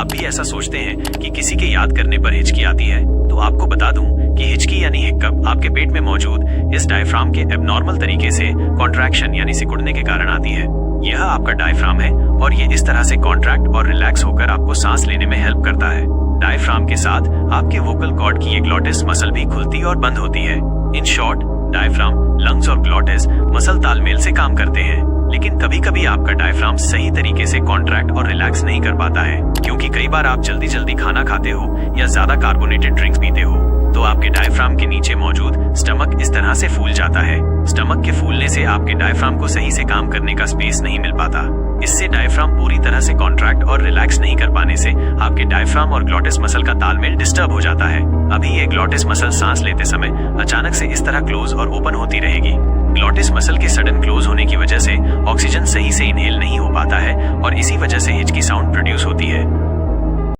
आप भी ऐसा सोचते हैं कि किसी के याद करने पर हिचकी आती है, तो आपको बता दूं कि हिचकी यानी हिक्कप आपके पेट में मौजूद इस डायफ्राम के एबनॉर्मल तरीके से कॉन्ट्रैक्शन यानी सिकुड़ने के कारण आती है। यह आपका डायफ्राम है और ये इस तरह से कॉन्ट्रैक्ट और रिलैक्स होकर आपको सांस लेने में हेल्प करता है। डायफ्राम के साथ आपके वोकल कॉर्ड की ग्लॉटिस मसल भी खुलती और बंद होती है। इन शॉर्ट, डायफ्राम, लंग्स और ग्लॉटिस मसल तालमेल से काम करते हैं, लेकिन कभी कभी आपका डायफ्राम सही तरीके से कॉन्ट्रैक्ट और रिलैक्स नहीं कर पाता है, क्योंकि कई बार आप जल्दी जल्दी खाना खाते हो या ज्यादा कार्बोनेटेड ड्रिंक्स पीते हो, तो आपके डायफ्राम के नीचे मौजूद स्टमक इस तरह से फूल जाता है। स्टमक के फूलने से आपके डायफ्राम को सही से काम करने का स्पेस नहीं मिल पाता। इससे डायफ्राम पूरी तरह से कॉन्ट्रैक्ट और रिलैक्स नहीं कर पाने से आपके डायफ्राम और ग्लॉटिस मसल का तालमेल डिस्टर्ब हो जाता है। अभी ये ग्लॉटिस मसल सांस लेते समय अचानक से इस तरह क्लोज और ओपन होती रहेगी। ग्लॉटिस मसल के सडन क्लोज होने की वजह से ऑक्सीजन सही से इनहेल नहीं हो पाता है और इसी वजह से हिचकी साउंड प्रोड्यूस होती है।